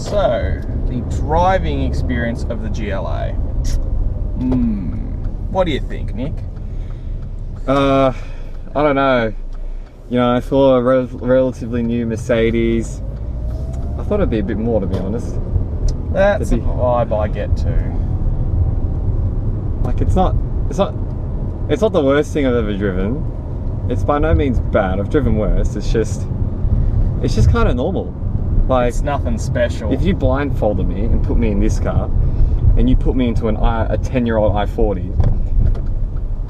So, the driving experience of the GLA. What do you think, Nick? I don't know. You know, I saw a relatively new Mercedes. I thought it'd be a bit more, to be honest. That's a vibe I get too. Like, it's not the worst thing I've ever driven. It's by no means bad. I've driven worse. It's just kind of normal. Like, it's nothing special. If you blindfolded me and put me in this car, and you put me into a 10-year-old i40,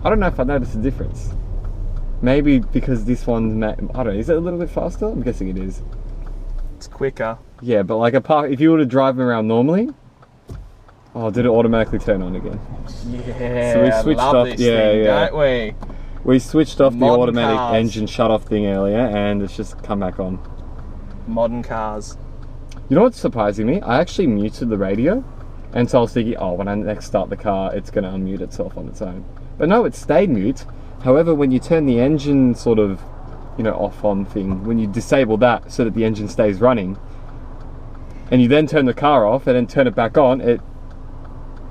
I don't know if I'd notice a difference. Maybe because this one, I don't know, is it a little bit faster? I'm guessing it is. It's quicker. Yeah, but like if you were to drive me around normally, oh, did it automatically turn on again? Yeah, so we switched love off, this thing, don't we? We switched off the automatic cars. engine shut-off thing earlier, and it's just come back on. Modern cars. You know what's surprising me? I actually muted the radio, and so I was thinking, oh, when I next start the car, it's going to unmute itself on its own. But no, it stayed mute. However, when you turn the engine sort of, you know, off-on thing, when you disable that so that the engine stays running, and you then turn the car off and then turn it back on, it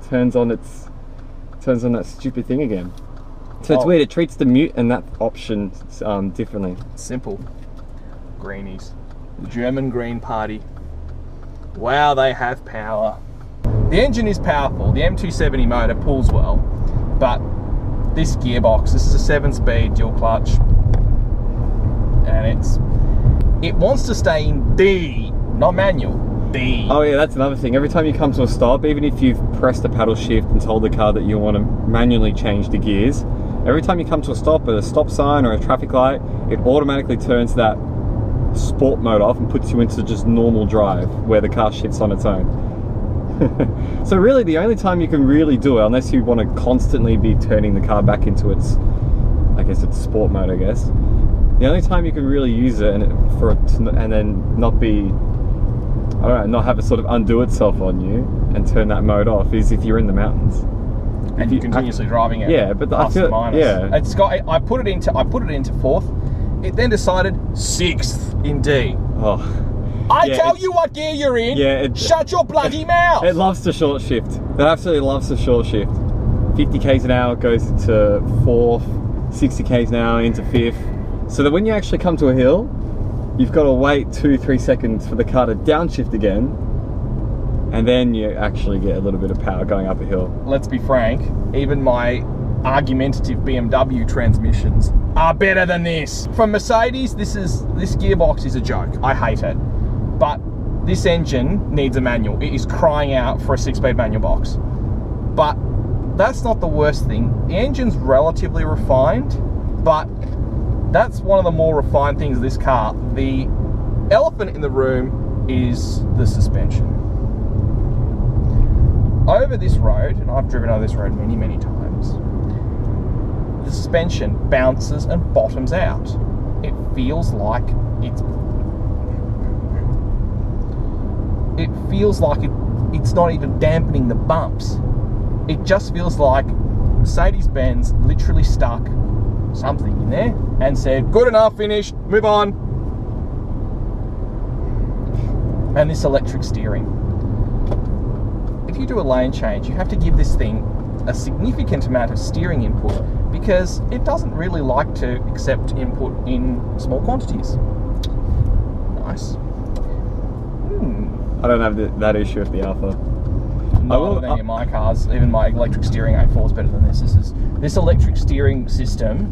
turns on that stupid thing again. So it's weird. It treats the mute and that option differently. Simple. Greenies. The German Green Party. Wow, they have power. The engine is powerful. The M270 motor pulls well, but this gearbox, this is a 7-speed dual clutch, and it wants to stay in D, not manual. D. Oh yeah, that's another thing. Every time you come to a stop, even if you've pressed the paddle shift and told the car that you want to manually change the gears, every time you come to a stop at a stop sign or a traffic light, it automatically turns that sport mode off and puts you into just normal drive where the car shifts on its own. So really the only time you can really do it, unless you want to constantly be turning the car back into its, I guess it's sport mode, I guess. The only time you can really use it and then not be, I don't know, not have it sort of undo itself on you and turn that mode off is if you're in the mountains. And you're continuously driving it. Yeah, but I feel, yeah. It's got. I put it into 4th. It then decided 6th in D. Oh. I tell you what gear you're in. Yeah. Shut your bloody mouth. It loves to short shift. It absolutely loves to short shift. 50 k's an hour goes into 4th, 60 k's an hour into 5th. So that when you actually come to a hill, you've got to wait 2-3 seconds for the car to downshift again, and then you actually get a little bit of power going up a hill. Let's be frank, even my argumentative BMW transmissions are better than this. From Mercedes, this gearbox is a joke. I hate it. But this engine needs a manual. It is crying out for a 6-speed manual box. But that's not the worst thing. The engine's relatively refined, but that's one of the more refined things of this car. The elephant in the room is the suspension. Over this road, and I've driven over this road many, many times, the suspension bounces and bottoms out. It feels like it's not even dampening the bumps. It just feels like Mercedes-Benz literally stuck something in there and said, good enough, finished, move on. And this electric steering. If you do a lane change, you have to give this thing a significant amount of steering input because it doesn't really like to accept input in small quantities. Nice. I don't have that issue with the Alpha. Not any of my cars. Even my electric steering A4 is better than this. This electric steering system,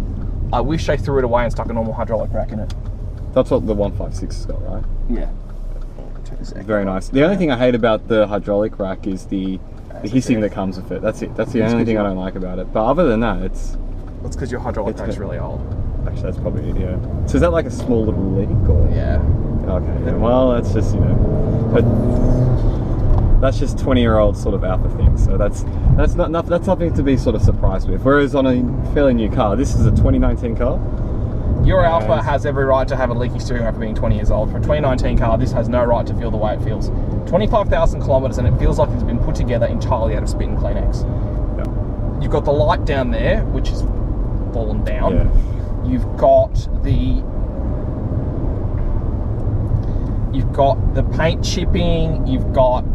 I wish they threw it away and stuck a normal hydraulic rack in it. That's what the 156 has got, right? Yeah. Very nice. The only thing I hate about the hydraulic rack is the hissing that comes with it. That's it. That's the only thing I don't like about it. But other than that, That's because your hydraulic rack's really old. Actually, that's probably it, yeah. So is that like a small little leak or? Yeah. Okay, yeah. Well, that's just, you know, but that's just 20-year-old sort of Alpha thing. So that's nothing to be sort of surprised with. Whereas on a fairly new car, this is a 2019 car. Your Alpha has every right to have a leaky steering wheel for being 20 years old. For a 2019 car, this has no right to feel the way it feels. 25,000 kilometers and it feels like it's been put together entirely out of spit and Kleenex. Yeah. You've got the light down there, which is fallen down. Yeah. You've got You've got the paint chipping, you've got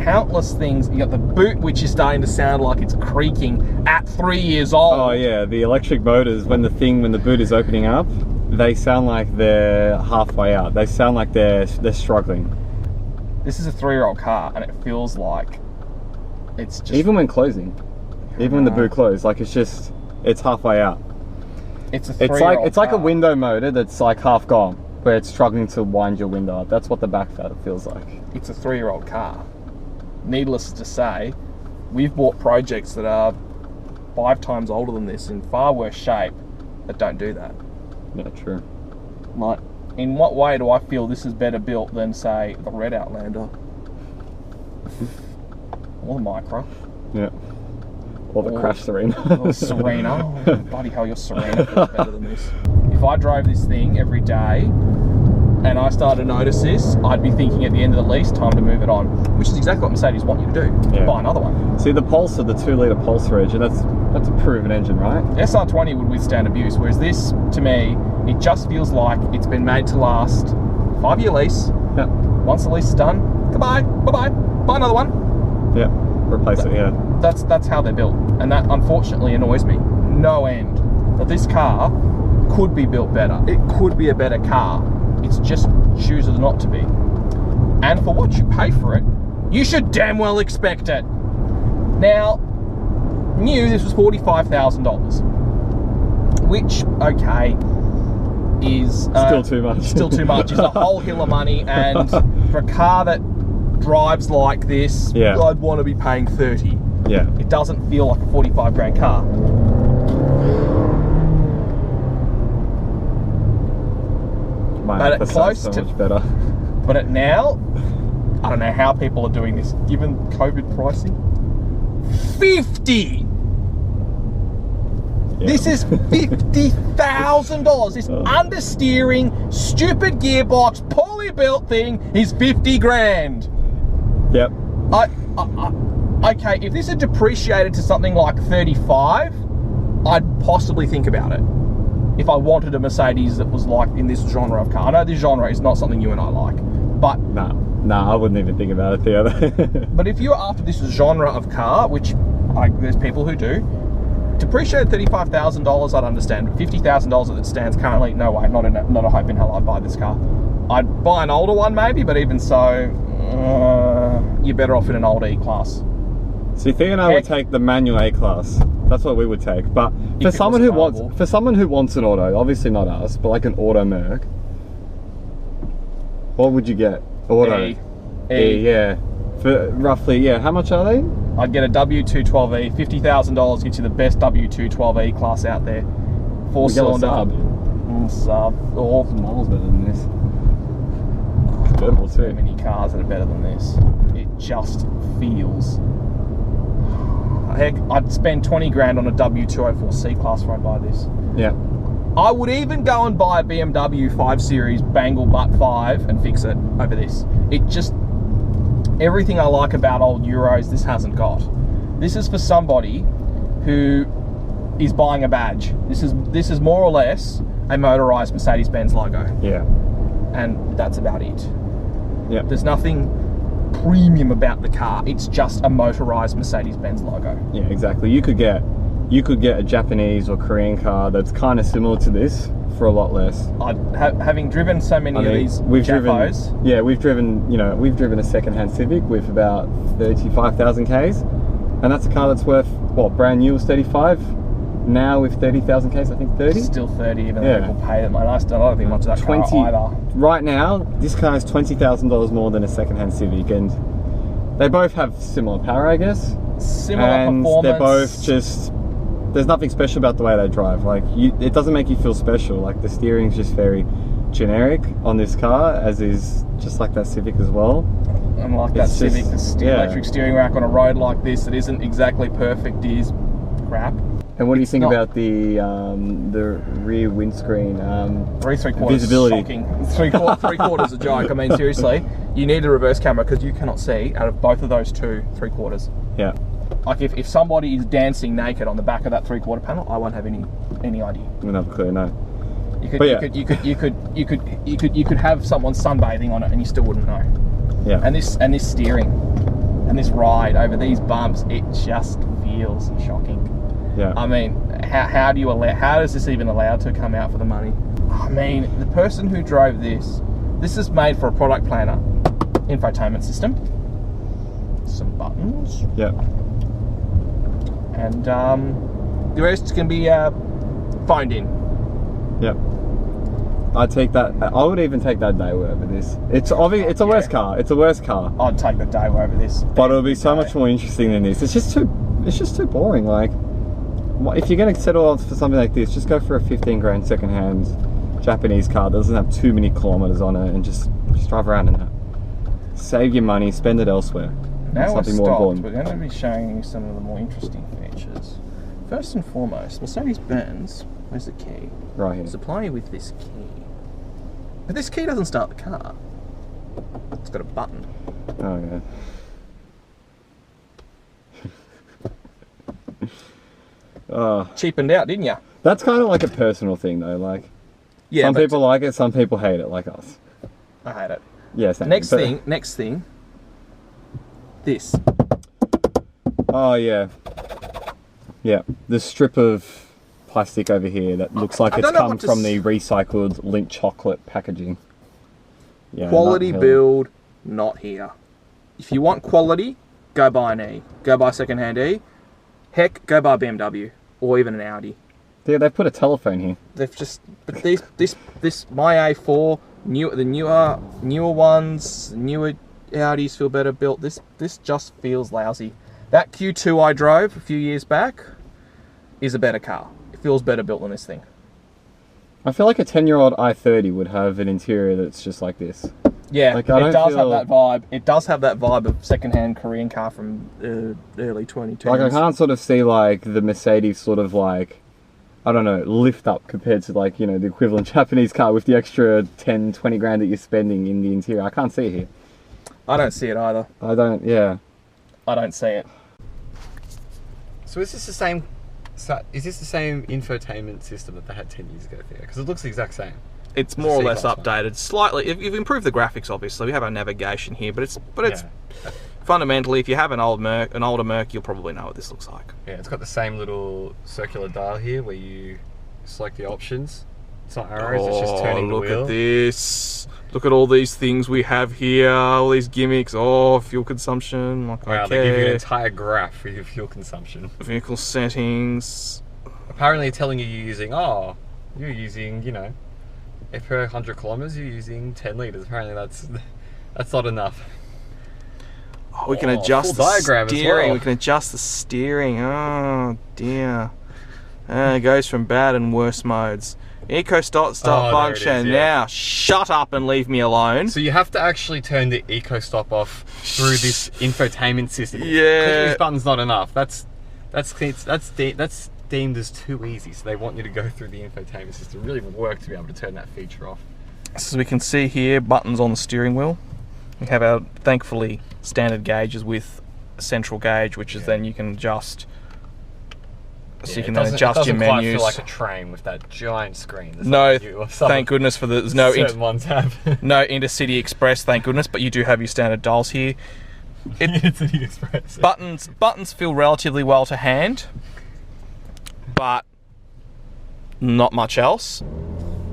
countless things. You got the boot, which is starting to sound like it's creaking at 3 years old. Oh yeah, the electric motors, when the boot is opening up, they sound like they're halfway out. They sound like they're struggling. This is a 3-year-old car, and it feels like it's just... Even when closing, even when the boot closed, like it's halfway out. It's a 3-year-old car. It's like a window motor that's like half gone, where it's struggling to wind your window up. That's what the back feels like. It's a 3-year-old car. Needless to say, we've bought projects that are 5 times older than this in far worse shape that don't do that. Yeah, true. Like, in what way do I feel this is better built than, say, the Red Outlander? Or the Micra? Yeah. Or the Crash Serena. Or Serena. Oh, bloody hell, your Serena feels better than this. If I drove this thing every day and I started to notice this, I'd be thinking at the end of the lease, time to move it on. Which is exactly what Mercedes want you to do. Yeah. Buy another one. See, the Pulsar, the 2-litre Pulsar engine, that's a proven engine, right? SR20 would withstand abuse, whereas this, to me, it just feels like it's been made to last. 5-year lease. Yeah. Once the lease is done, goodbye, bye-bye, buy another one. Yeah, replace it, yeah. That's how they're built. And that, unfortunately, annoys me. No end. That this car could be built better. It could be a better car. It's just chooses not to be. And for what you pay for it, you should damn well expect it. Now, new, this was $45,000, which, okay, is still too much. Still too much. It's a whole hill of money, and for a car that drives like this, yeah, I'd want to be paying 30. Yeah, it doesn't feel like a 45 grand car. But at close so to much better. But at now, I don't know how people are doing this given COVID pricing. 50. Yeah. This is $50,000. This understeering, stupid gearbox, poorly built thing is 50 grand. Yep. Okay, if this had depreciated to something like 35, I'd possibly think about it. If I wanted a Mercedes that was like in this genre of car. I know this genre is not something you and I like, but... No, I wouldn't even think about it the other. But if you're after this genre of car, which there's people who do, depreciated $35,000, I'd understand. $50,000 as it stands currently, no way, not a hope in hell I'd buy this car. I'd buy an older one maybe, but even so, you're better off in an old E-Class. See, Theo and I would take the manual A-Class. That's what we would take. But for someone who wants an auto, obviously not us, but like an auto Merc, what would you get? Auto. E, yeah. For roughly, yeah. How much are they? I'd get a W212E. $50,000 gets you the best W212E class out there. 4-cylinder. Sub. Or miles better than this. Convertible too. So many cars that are better than this. It just feels. Heck, I'd spend 20 grand on a W204 C-Class before I buy this. Yeah. I would even go and buy a BMW 5 Series Bangle Butt 5 and fix it over this. It just... Everything I like about old Euros, this hasn't got. This is for somebody who is buying a badge. This is more or less a motorised Mercedes-Benz logo. Yeah. And that's about it. Yeah. There's nothing premium about the car. It's just a motorized Mercedes-Benz logo. Yeah, exactly. You could get a Japanese or Korean car that's kind of similar to this for a lot less. Having driven so many of these Japos. We've driven a second-hand Civic with about 35,000 Ks, and that's a car that's worth, what, brand new was 35? Now with 30,000 Ks, I think 30? Still 30, even though people pay them. And I don't think much of that 20, car either. Right now, this car is $20,000 more than a second-hand Civic, and they both have similar power, I guess. Similar performance. They're both just... There's nothing special about the way they drive. Like, it doesn't make you feel special. Like, the steering's just very generic on this car, as is just like that Civic as well. And like that Civic, the electric steering rack on a road like this that isn't exactly perfect is crap. And what do you think about the rear windscreen visibility? Shocking. Three quarters a joke. I mean, seriously, you need a reverse camera because you cannot see out of both of those 3/4. Yeah. Like if somebody is dancing naked on the back of that 3/4 panel, I won't have any idea. We'll have a clue, no. You could have someone sunbathing on it and you still wouldn't know. Yeah. And this steering and this ride over these bumps, it just feels shocking. Yeah. I mean, how does this even allow to come out for the money? I mean, the person who drove this is made for a product planner. Infotainment system, some buttons. Yeah. And the rest can be phoned in. Yep. I'd take that. I would even take that Daewoo over this. It's obvious. It's a worse car. It's a worse car. I'd take the Daewoo over this. But it'll be so much more interesting than this. It's just too boring. Like, if you're gonna settle on for something like this, just go for a 15 grand second-hand Japanese car that doesn't have too many kilometers on it, and just drive around in that. Save your money, spend it elsewhere. Now we're stopped. We're going to be showing you some of the more interesting features. First and foremost, Mercedes-Benz. Where's the key? Right here. Supply you with this key. But this key doesn't start the car. It's got a button. Oh yeah. Cheapened out, didn't you? That's kind of like a personal thing though. Like, yeah, some people like it, some people hate it, like us. I hate it. Yes. Yeah, next thing. This. Oh yeah. Yeah. The strip of plastic over here that looks like it's come from the recycled Lindt chocolate packaging. Yeah. Quality build, not here. If you want quality, go buy an E. Go buy a second-hand E. Heck, go buy a BMW or even an Audi. Yeah, they've put a telephone here. They've just, but this my A4, the newer ones, newer Audis feel better built. This just feels lousy. That Q2 I drove a few years back is a better car. It feels better built than this thing. I feel like a 10-year-old i30 would have an interior that's just like this. Yeah, like, it does have that vibe. It does have that vibe of second-hand Korean car from early 2010s. Like, I can't sort of see like the Mercedes sort of like, I don't know, lift up compared to like, you know, the equivalent Japanese car with the extra 10, 20 grand that you're spending in the interior. I can't see it here. I don't see it either. I don't see it. So is this the same infotainment system that they had 10 years ago there? Because it looks the exact same. It's more or less updated. Slightly, you've improved the graphics. Obviously, we have our navigation here, but it's fundamentally, if you have an older Merc, you'll probably know what this looks like. Yeah, it's got the same little circular dial here where you select the options. It's not arrows; it's just turning the wheel. Look at this! Look at all these things we have here. All these gimmicks. Oh, fuel consumption. Like, wow, they give you an entire graph for your fuel consumption. Vehicle settings. Apparently, telling you you're using, you know, if per 100 kilometers you're using 10 liters. Apparently, that's not enough. Oh, we can adjust the diagram steering. as well. We can adjust the steering. Oh dear. It goes from bad and worse modes. Eco start function. Now shut up and leave me alone. So you have to actually turn the eco stop off through this infotainment system. Yeah. Because this button's not enough. That's deemed as too easy. So they want you to go through the infotainment system. Really work to be able to turn that feature off. So we can see here buttons on the steering wheel. We have our thankfully standard gauges with a central gauge, which is then you can adjust. So you can then adjust your menus. It doesn't quite feel like a train with that giant screen. No, thank goodness for there's no certain ones have. No Intercity Express, thank goodness. But you do have your standard dials here. Intercity Express. Buttons feel relatively well to hand, but not much else.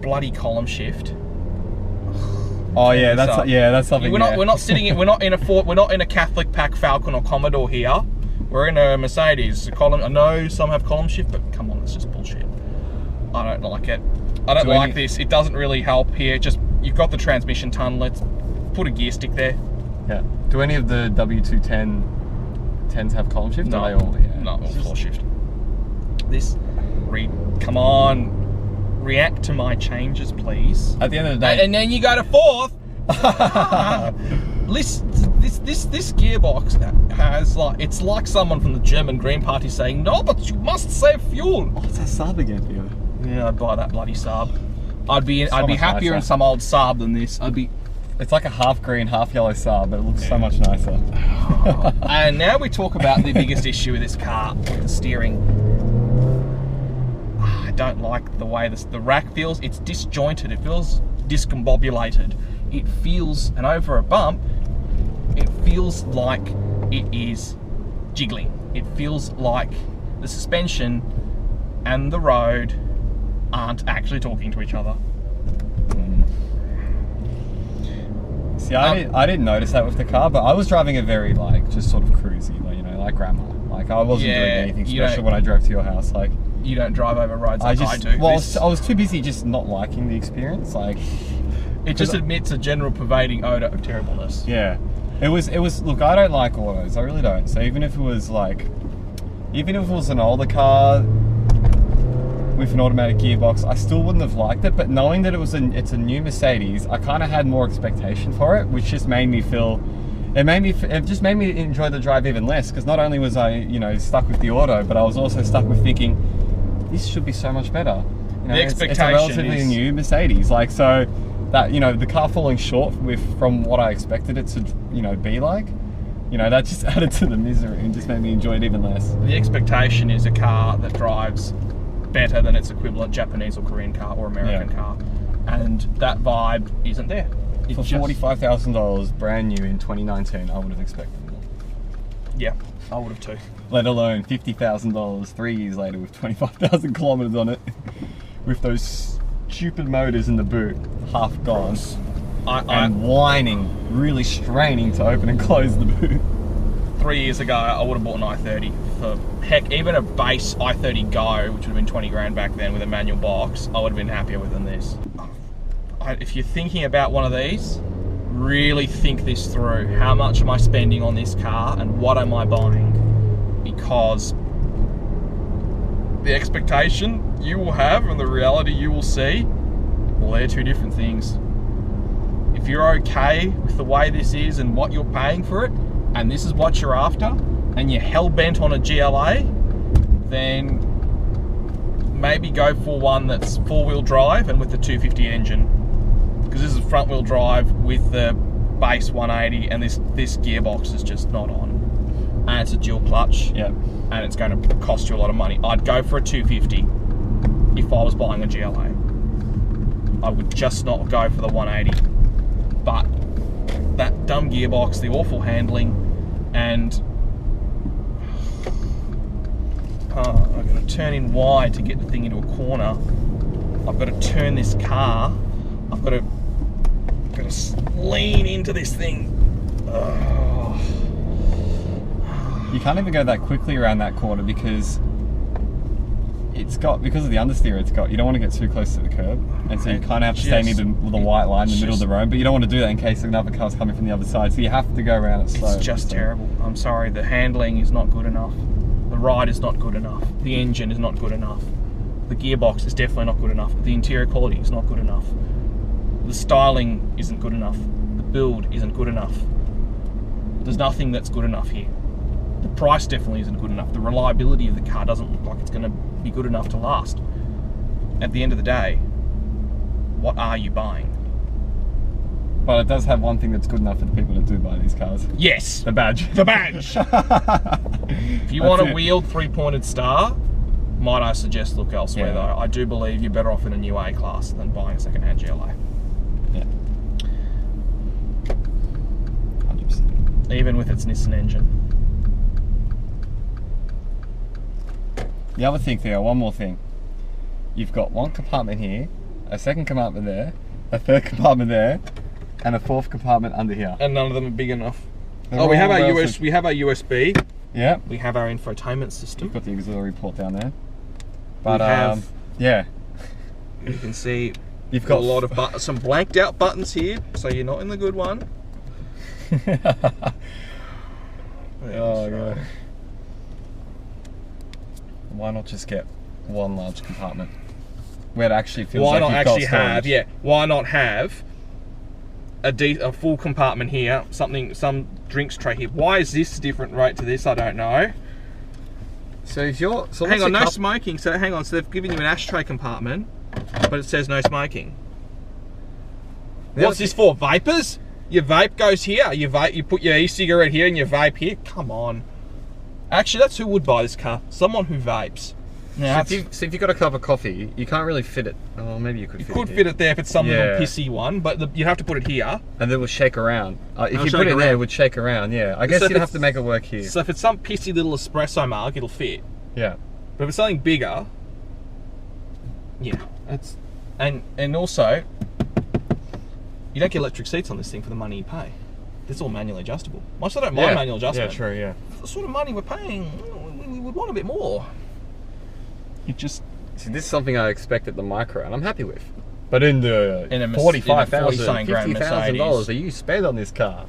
Bloody column shift. Oh yeah, that's something. We're not in a Catholic Pack Falcon or Commodore here. We're in a Mercedes. I know some have column shift, but come on, it's just bullshit. I don't like it. I don't like this. It doesn't really help here. Just, you've got the transmission ton. Let's put a gear stick there. Yeah. Do any of the W210s have column shift? No. Or are they all? Yeah. No, all floor shift. Come on. React to my changes, please. At the end of the day. And then you go to fourth. This gearbox has it's like someone from the German Green Party saying, no, but you must save fuel. What's that Saab again for you? Yeah, I'd buy that bloody Saab. I'd be happier in some old Saab than this. It's like a half green, half yellow Saab, but it looks so much nicer. And now we talk about the biggest issue with this car, with the steering. don't like the way the rack feels. It's disjointed. It feels discombobulated. It feels, and over a bump, it feels like it is jiggling. It feels like the suspension and the road aren't actually talking to each other. See, I didn't notice that with the car, but I was driving it very, like, just sort of cruisy, like, you know, like grandma. Like, I wasn't doing anything special when I drove to your house. Like, you don't drive over roads like I do. Well, I was too busy just not liking the experience. Like, it just admits a general pervading odor of terribleness. Yeah, it was. Look, I don't like autos. I really don't. So even if it was an older car with an automatic gearbox, I still wouldn't have liked it. But knowing that it's a new Mercedes, I kind of had more expectation for it, which just made me feel. It just made me enjoy the drive even less, because not only was I, you know, stuck with the auto, but I was also stuck with thinking, this should be so much better. You know, the expectation it's a relatively new Mercedes, like, so that, you know, the car falling short from what I expected it to, you know, be like, you know, that just added to the misery and just made me enjoy it even less. The expectation is a car that drives better than its equivalent Japanese or Korean car or American car, and that vibe isn't there. For $45,000 brand new in 2019, I would have expected more. Yeah, I would have too. Let alone $50,000 3 years later with 25,000 kilometers on it, with those stupid motors in the boot half gone, and whining, really straining to open and close the boot. 3 years ago, I would have bought an i30 for, heck, even a base i30 Go, which would have been 20 grand back then with a manual box, I would have been happier with than this. If you're thinking about one of these, really think this through. How much am I spending on this car and what am I buying? Because the expectation you will have and the reality you will see, well, they're two different things. If you're okay with the way this is and what you're paying for it, and this is what you're after, and you're hell-bent on a GLA, then maybe go for one that's four-wheel drive and with the 250 engine. Because this is front-wheel drive with the base 180, and this gearbox is just not on. And it's a dual clutch, and it's going to cost you a lot of money. I'd go for a 250 if I was buying a GLA. I would just not go for the 180. But that dumb gearbox, the awful handling, and I've got to turn in wide to get the thing into a corner. I've got to turn this car. I've got to lean into this thing. You can't even go that quickly around that corner because because of the understeer you don't want to get too close to the curb, and so you kind of have to stay near the white line in the middle of the road, but you don't want to do that in case another car's coming from the other side, so you have to go around it slow. It's just terrible. I'm sorry, the handling is not good enough. The ride is not good enough. The engine is not good enough. The gearbox is definitely not good enough. The interior quality is not good enough. The styling isn't good enough. The build isn't good enough. There's nothing that's good enough here. The price definitely isn't good enough. The reliability of the car doesn't look like it's going to be good enough to last. At the end of the day, what are you buying? But it does have one thing that's good enough for the people that do buy these cars. Yes! The badge. The badge! If you want a wheeled three-pointed star, might I suggest look elsewhere though. I do believe you're better off in a new A-Class than buying a second-hand GLA. Yeah. 100%. Even with its Nissan engine. The other thing, Theo, one more thing. You've got one compartment here, a second compartment there, a third compartment there, and a fourth compartment under here. And none of them are big enough. We have our USB. Yeah. We have our infotainment system. You've got the auxiliary port down there. But you can see you've got a lot of some blanked out buttons here, so you're not in the good one. Oh god. Why not just get one large compartment where it actually feels like you've got storage? Why not have a full compartment here, some drinks tray here? Why is this different rate to this? I don't know. So if you're hang on, no smoking. So hang on, so they've given you an ashtray compartment, but it says no smoking. What's this for? Vapors? Your vape goes here. You put your e-cigarette here and your vape here. Come on. Actually, that's who would buy this car. Someone who vapes. Now, So if you've got a cup of coffee, you can't really fit it. Oh, maybe you could fit it. could there. fit it there if it's some little Yeah. pissy one, but you'd have to put it here. And then it will shake around. If It'll you shake put it there, around. it would shake around, yeah. I guess So if you'd have it's- to make it work here. So if it's some pissy little espresso mug, it'll fit. Yeah. But if it's something bigger, yeah, that's and also you don't get electric seats on this thing for the money you pay. It's all manually adjustable. Much I don't mind manual adjustment. Yeah, true, yeah. For the sort of money we're paying, we would want a bit more. It just See, this is something I expect at the Micro, and I'm happy with. But in the in a $45,000, grand $50,000 Mercedes. that you spend on this car.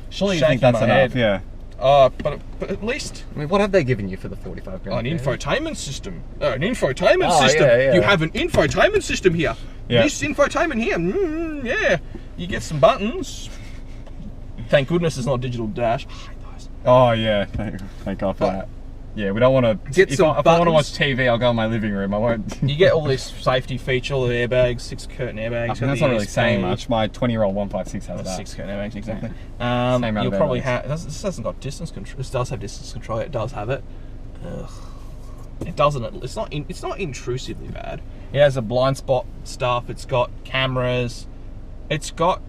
Surely you Shaking think that's my enough, head. yeah. But at least I mean, what have they given you for the 45 grand? an infotainment system. An infotainment Oh, system. yeah, yeah. You have an infotainment system here. Yeah. This infotainment here. Yeah. You get some buttons. Thank goodness it's not digital dash. I hate those. Oh yeah, thank God for But- that. Yeah, we don't want to. Get If some I want to buttons. watch TV, I'll go in my living room. I won't. You get all this safety feature, all the airbags, 6 curtain airbags. I mean, that's not really saying much. My 20-year-old 156 has that. 6 curtain airbags, exactly. amount You'll of probably airbags. have. This hasn't got distance control. This does have distance control. It does have it. Ugh. It doesn't. It's not. It's not intrusively bad. It has a blind spot stuff. It's got cameras. It's got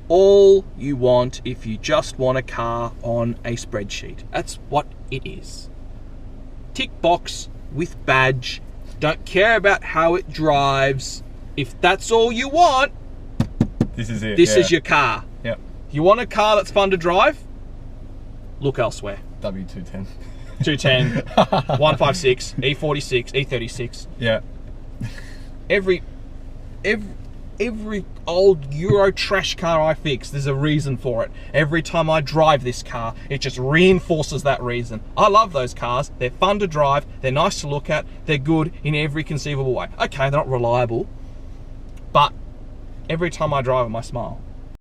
all you want if you just want a car on a spreadsheet. That's what it is. Tick box with badge. Don't care about how it drives. If that's all you want, This is it. this yeah. is your car. Yep. You want a car that's fun to drive? Look elsewhere. W210. 210, 156, E46, E36. Yeah. Every old Euro trash car I fix, there's a reason for it. Every time I drive this car, it just reinforces that reason. I love those cars. They're fun to drive. They're nice to look at. They're good in every conceivable way. Okay, they're not reliable, but every time I drive them, I smile.